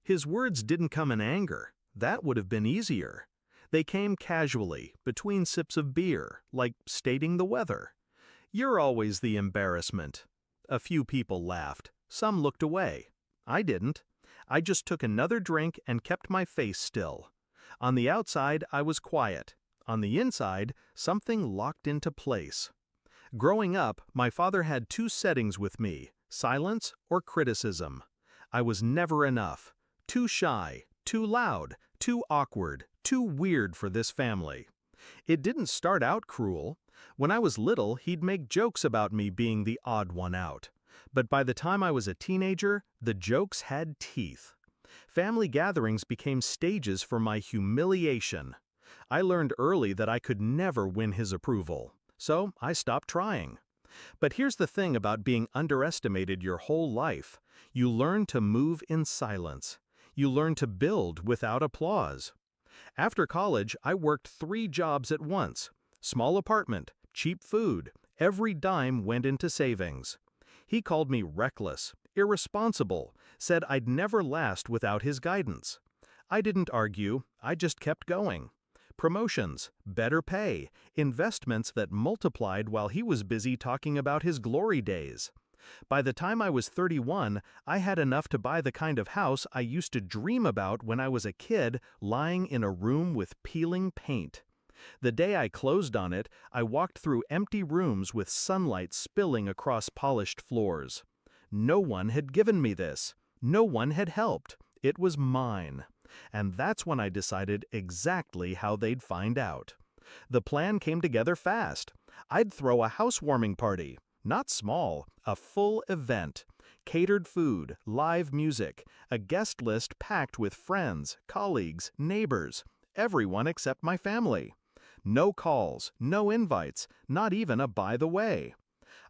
His words didn't come in anger. That would have been easier. They came casually, between sips of beer, like stating the weather. "You're always the embarrassment." A few people laughed. Some looked away. I didn't. I just took another drink and kept my face still. On the outside, I was quiet. On the inside, something locked into place. Growing up, my father had two settings with me: silence or criticism. I was never enough. Too shy, too loud, too awkward, too weird for this family. It didn't start out cruel. When I was little, he'd make jokes about me being the odd one out. But by the time I was a teenager, the jokes had teeth. Family gatherings became stages for my humiliation. I learned early that I could never win his approval, so I stopped trying. But here's the thing about being underestimated your whole life. You learn to move in silence. You learn to build without applause. After college, I worked 3 jobs at once. Small apartment, cheap food, every dime went into savings. He called me reckless, irresponsible, said I'd never last without his guidance. I didn't argue, I just kept going. Promotions, better pay, investments that multiplied while he was busy talking about his glory days. By the time I was 31, I had enough to buy the kind of house I used to dream about when I was a kid, lying in a room with peeling paint. The day I closed on it, I walked through empty rooms with sunlight spilling across polished floors. No one had given me this. No one had helped. It was mine. And that's when I decided exactly how they'd find out. The plan came together fast. I'd throw a housewarming party. Not small, a full event. Catered food, live music, a guest list packed with friends, colleagues, neighbors, everyone except my family. No calls, no invites, not even a by the way.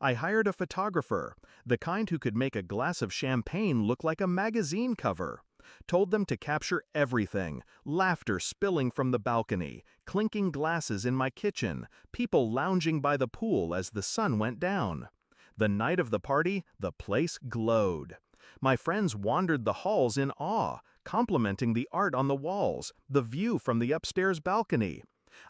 I hired a photographer, the kind who could make a glass of champagne look like a magazine cover. Told them to capture everything: laughter spilling from the balcony, clinking glasses in my kitchen, people lounging by the pool as the sun went down. The night of the party, the place glowed. My friends wandered the halls in awe, complimenting the art on the walls, the view from the upstairs balcony.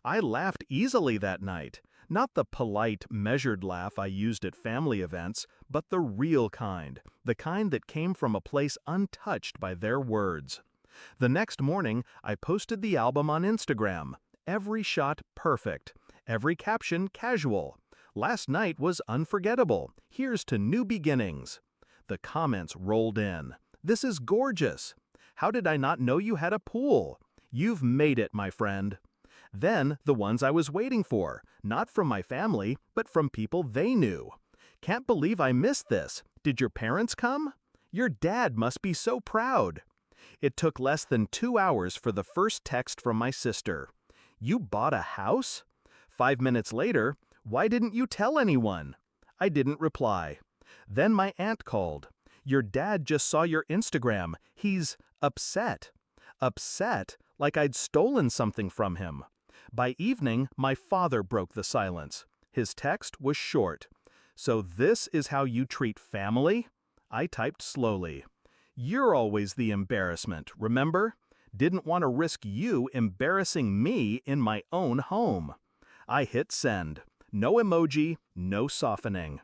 I laughed easily that night. Not the polite, measured laugh I used at family events, but the real kind, the kind that came from a place untouched by their words. The next morning, I posted the album on Instagram. Every shot perfect. Every caption casual. "Last night was unforgettable. Here's to new beginnings." The comments rolled in. "This is gorgeous. How did I not know you had a pool? You've made it, my friend." Then the ones I was waiting for, not from my family, but from people they knew. "Can't believe I missed this. Did your parents come? Your dad must be so proud." It took less than 2 hours for the first text from my sister. "You bought a house?" 5 minutes later, "Why didn't you tell anyone?" I didn't reply. Then my aunt called. "Your dad just saw your Instagram. He's upset." Upset, like I'd stolen something from him. By evening, my father broke the silence. His text was short. "So this is how you treat family?" I typed slowly. "You're always the embarrassment, remember? Didn't want to risk you embarrassing me in my own home." I hit send. No emoji, no softening.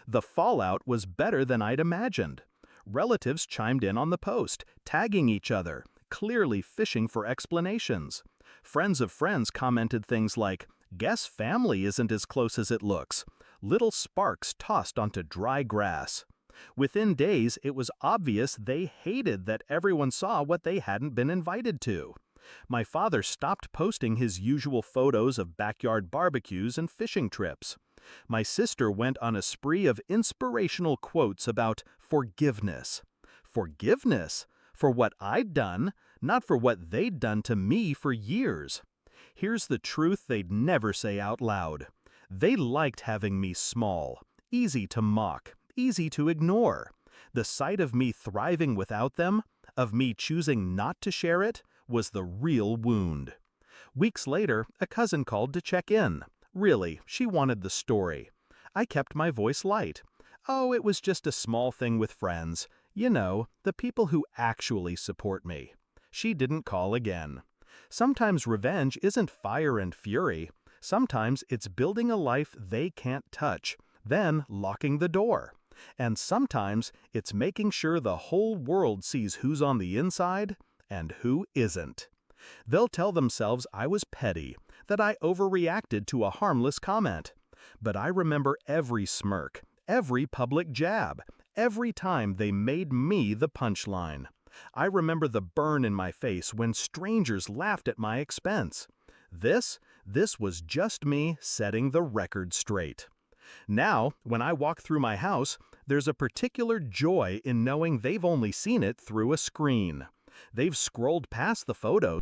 The fallout was better than I'd imagined. Relatives chimed in on the post, tagging each other, clearly fishing for explanations. Friends of friends commented things like, "Guess family isn't as close as it looks." Little sparks tossed onto dry grass. Within days, it was obvious they hated that everyone saw what they hadn't been invited to. My father stopped posting his usual photos of backyard barbecues and fishing trips. My sister went on a spree of inspirational quotes about forgiveness. Forgiveness? For what I'd done, not for what they'd done to me for years. Here's the truth they'd never say out loud. They liked having me small, easy to mock, easy to ignore. The sight of me thriving without them, of me choosing not to share it, was the real wound. Weeks later, a cousin called to check in. Really, she wanted the story. I kept my voice light. "Oh, it was just a small thing with friends. You know, the people who actually support me. She didn't call again. Sometimes revenge isn't fire and fury. Sometimes it's building a life they can't touch, then locking the door. And sometimes it's making sure the whole world sees who's on the inside and who isn't. They'll tell themselves I was petty, that I overreacted to a harmless comment. But I remember every smirk, every public jab, every time they made me the punchline. I remember the burn in my face when strangers laughed at my expense. This was just me setting the record straight. Now, when I walk through my house, there's a particular joy in knowing they've only seen it through a screen. They've scrolled past the photos